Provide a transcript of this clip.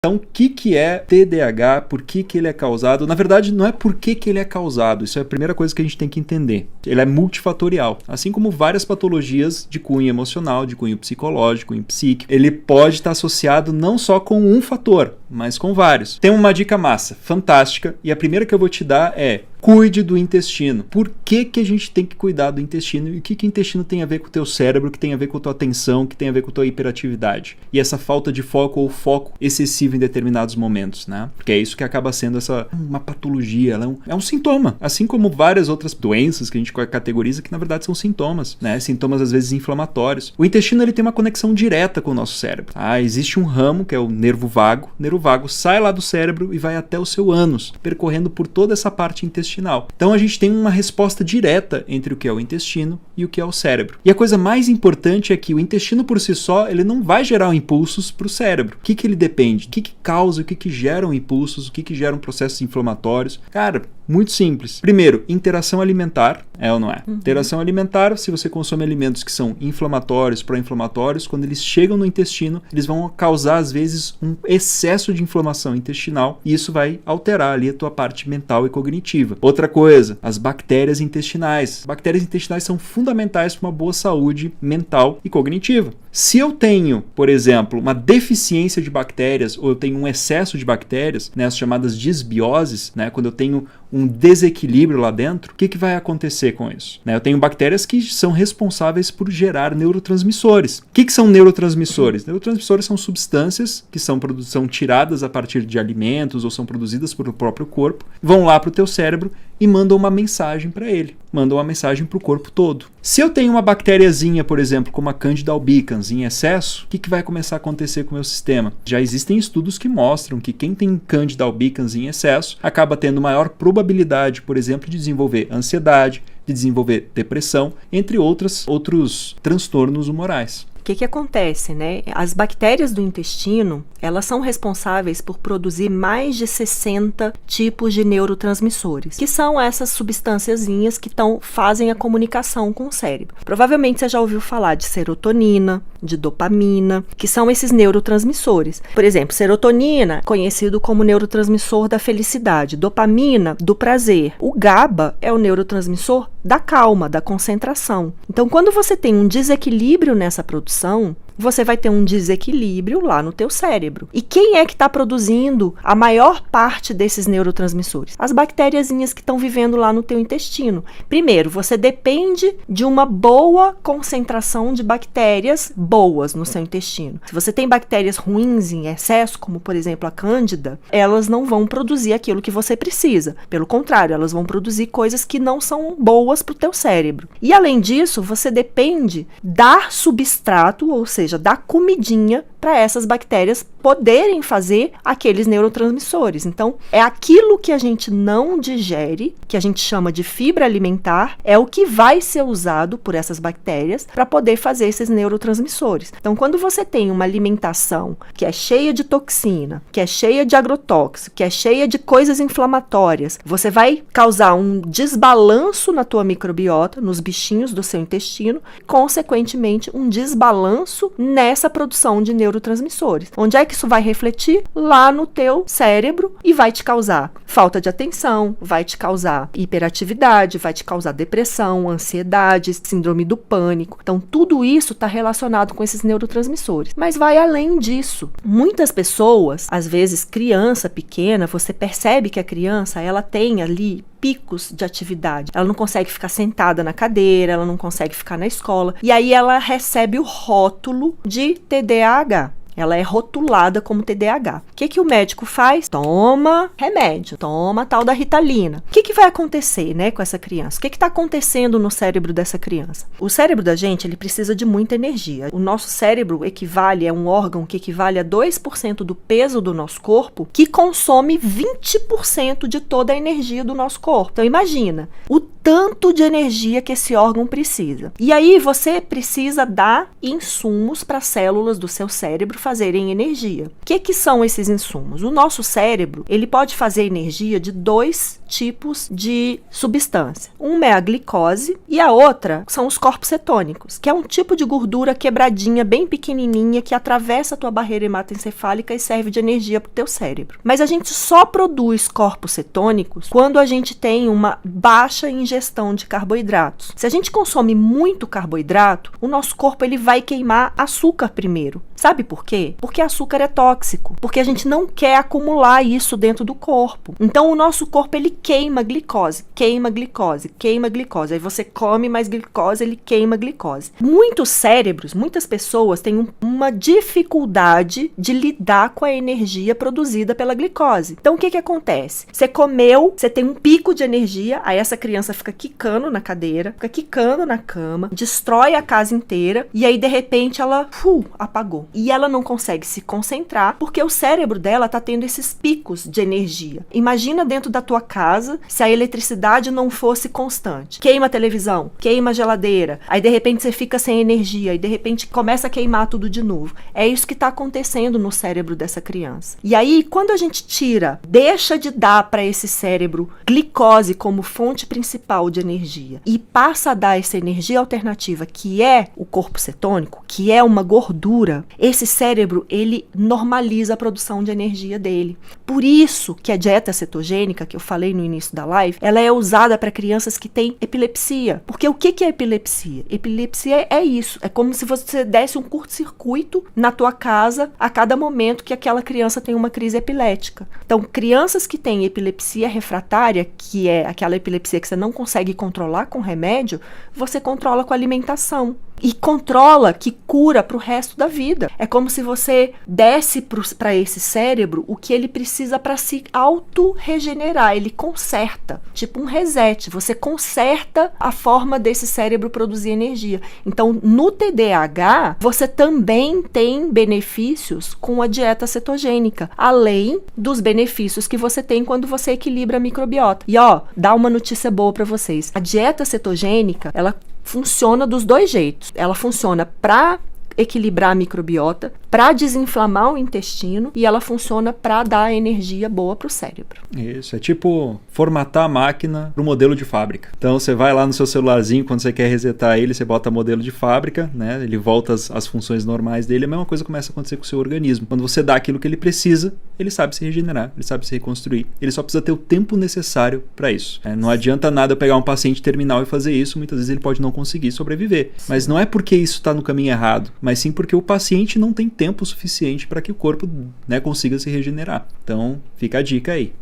Então, o que é TDAH? Por que ele é causado? Na verdade, não é por que ele é causado. Isso é a primeira coisa que a gente tem que entender. Ele é multifatorial. Assim como várias patologias de cunho emocional, de cunho psicológico, cunho psíquico. Ele pode estar associado não só com um fator, mas com vários. Tem uma dica massa, fantástica, e a primeira que eu vou te dar é: cuide do intestino. Por que a gente tem que cuidar do intestino? E o que o intestino tem a ver com o teu cérebro, que tem a ver com a tua atenção, que tem a ver com a tua hiperatividade? E essa falta de foco ou foco excessivo em determinados momentos, né? Porque é isso que acaba sendo uma patologia, ela é um sintoma. Assim como várias outras doenças que a gente categoriza, que na verdade são sintomas, né? Sintomas às vezes inflamatórios. O intestino, ele tem uma conexão direta com o nosso cérebro. Existe um ramo, que é o nervo vago. O nervo vago sai lá do cérebro e vai até o seu ânus, percorrendo por toda essa parte intestinal. Então a gente tem uma resposta direta entre o que é o intestino e o que é o cérebro. E a coisa mais importante é que o intestino por si só, ele não vai gerar impulsos para o cérebro. O que ele depende? O que causa, o que geram impulsos, o que geram processos inflamatórios? Cara, muito simples. Primeiro, interação alimentar, é ou não é? Interação alimentar, se você consome alimentos que são inflamatórios, pró-inflamatórios, quando eles chegam no intestino, eles vão causar, às vezes, um excesso de inflamação intestinal, e isso vai alterar ali a tua parte mental e cognitiva. Outra coisa, as bactérias intestinais. As bactérias intestinais são fundamentais para uma boa saúde mental e cognitiva. Se eu tenho, por exemplo, uma deficiência de bactérias, ou eu tenho um excesso de bactérias, né, as chamadas disbioses, né, quando eu tenho um desequilíbrio lá dentro, o que vai acontecer com isso? Eu tenho bactérias que são responsáveis por gerar neurotransmissores. O que são neurotransmissores? Neurotransmissores são substâncias que são tiradas a partir de alimentos ou são produzidas pelo próprio corpo, vão lá para o teu cérebro e mandam uma mensagem para ele, mandam uma mensagem para o corpo todo. Se eu tenho uma bactériazinha, por exemplo, como a Candida albicans, em excesso, o que vai começar a acontecer com o meu sistema? Já existem estudos que mostram que quem tem Candida albicans em excesso acaba tendo maior probabilidade, por exemplo, de desenvolver ansiedade, de desenvolver depressão, entre outros transtornos humorais. O que acontece, né? As bactérias do intestino, elas são responsáveis por produzir mais de 60 tipos de neurotransmissores, que são essas substânciazinhas que fazem a comunicação com o cérebro. Provavelmente você já ouviu falar de serotonina, de dopamina, que são esses neurotransmissores. Por exemplo, serotonina, conhecido como neurotransmissor da felicidade, dopamina, do prazer. O GABA é o neurotransmissor da calma, da concentração. Então, quando você tem um desequilíbrio nessa produção, você vai ter um desequilíbrio lá no teu cérebro. E quem é que está produzindo a maior parte desses neurotransmissores? As bactériazinhas que estão vivendo lá no teu intestino. Primeiro, você depende de uma boa concentração de bactérias boas no seu intestino. Se você tem bactérias ruins em excesso, como por exemplo a Cândida, elas não vão produzir aquilo que você precisa. Pelo contrário, elas vão produzir coisas que não são boas para o teu cérebro. E além disso, você depende dar substrato, ou seja, da comidinha para essas bactérias poderem fazer aqueles neurotransmissores. Então, é aquilo que a gente não digere, que a gente chama de fibra alimentar, é o que vai ser usado por essas bactérias para poder fazer esses neurotransmissores. Então, quando você tem uma alimentação que é cheia de toxina, que é cheia de agrotóxico, que é cheia de coisas inflamatórias, você vai causar um desbalanço na tua microbiota, nos bichinhos do seu intestino, consequentemente um desbalanço nessa produção de neurotransmissores. Onde é que isso vai refletir? Lá no teu cérebro e vai te causar falta de atenção, vai te causar hiperatividade, vai te causar depressão, ansiedade, síndrome do pânico. Então, tudo isso está relacionado com esses neurotransmissores. Mas vai além disso. Muitas pessoas, às vezes criança pequena, você percebe que a criança, ela tem ali picos de atividade. Ela não consegue ficar sentada na cadeira, ela não consegue ficar na escola. E aí ela recebe o rótulo de TDAH. Ela é rotulada como TDAH. O que o médico faz? Toma remédio, toma tal da Ritalina. O que vai acontecer, né, com essa criança? O que está acontecendo no cérebro dessa criança? O cérebro da gente, ele precisa de muita energia. O nosso cérebro é um órgão que equivale a 2% do peso do nosso corpo, que consome 20% de toda a energia do nosso corpo. Então imagina, o tanto de energia que esse órgão precisa. E aí você precisa dar insumos para as células do seu cérebro fazerem energia. O que são esses insumos? O nosso cérebro, ele pode fazer energia de 2 tipos de substância. Uma é a glicose e a outra são os corpos cetônicos, que é um tipo de gordura quebradinha, bem pequenininha, que atravessa a tua barreira hematoencefálica e serve de energia para o teu cérebro. Mas a gente só produz corpos cetônicos quando a gente tem uma baixa ingestão de carboidratos. Se a gente consome muito carboidrato, o nosso corpo ele vai queimar açúcar primeiro. Sabe por quê? Porque açúcar é tóxico, porque a gente não quer acumular isso dentro do corpo. Então o nosso corpo ele queima glicose, queima glicose, queima glicose. Aí você come mais glicose, ele queima glicose. Muitos cérebros, muitas pessoas têm uma dificuldade de lidar com a energia produzida pela glicose. Então o que acontece? Você comeu, você tem um pico de energia, aí essa criança fica quicando na cadeira, fica quicando na cama, destrói a casa inteira e aí de repente ela apagou. E ela não consegue se concentrar porque o cérebro dela tá tendo esses picos de energia. Imagina dentro da tua casa se a eletricidade não fosse constante. Queima a televisão, queima a geladeira, aí de repente você fica sem energia e de repente começa a queimar tudo de novo. É isso que tá acontecendo no cérebro dessa criança. E aí, quando a gente deixa de dar para esse cérebro glicose como fonte principal de energia e passa a dar essa energia alternativa que é o corpo cetônico, que é uma gordura, esse cérebro, ele normaliza a produção de energia dele. Por isso que a dieta cetogênica, que eu falei no início da live, ela é usada para crianças que têm epilepsia. Porque o que é epilepsia? Epilepsia é isso. É como se você desse um curto-circuito na tua casa a cada momento que aquela criança tem uma crise epilética. Então, crianças que têm epilepsia refratária, que é aquela epilepsia que você não consegue controlar com remédio, você controla com alimentação. E controla, que cura para o resto da vida. É como se você desse para esse cérebro o que ele precisa para se auto-regenerar. Ele conserta, tipo um reset. Você conserta a forma desse cérebro produzir energia. Então, no TDAH, você também tem benefícios com a dieta cetogênica, além dos benefícios que você tem quando você equilibra a microbiota. E dá uma notícia boa para vocês. A dieta cetogênica, ela funciona dos 2 jeitos. Ela funciona para equilibrar a microbiota, para desinflamar o intestino e ela funciona para dar energia boa para o cérebro. Isso, é tipo formatar a máquina para o modelo de fábrica. Então você vai lá no seu celularzinho, quando você quer resetar ele, você bota modelo de fábrica, né? Ele volta às funções normais dele, a mesma coisa começa a acontecer com o seu organismo. Quando você dá aquilo que ele precisa, ele sabe se regenerar, ele sabe se reconstruir. Ele só precisa ter o tempo necessário para isso. Não adianta nada eu pegar um paciente terminal e fazer isso, muitas vezes ele pode não conseguir sobreviver. Sim. Mas não é porque isso está no caminho errado, mas sim porque o paciente não tem tempo suficiente para que o corpo, né, consiga se regenerar. Então, fica a dica aí.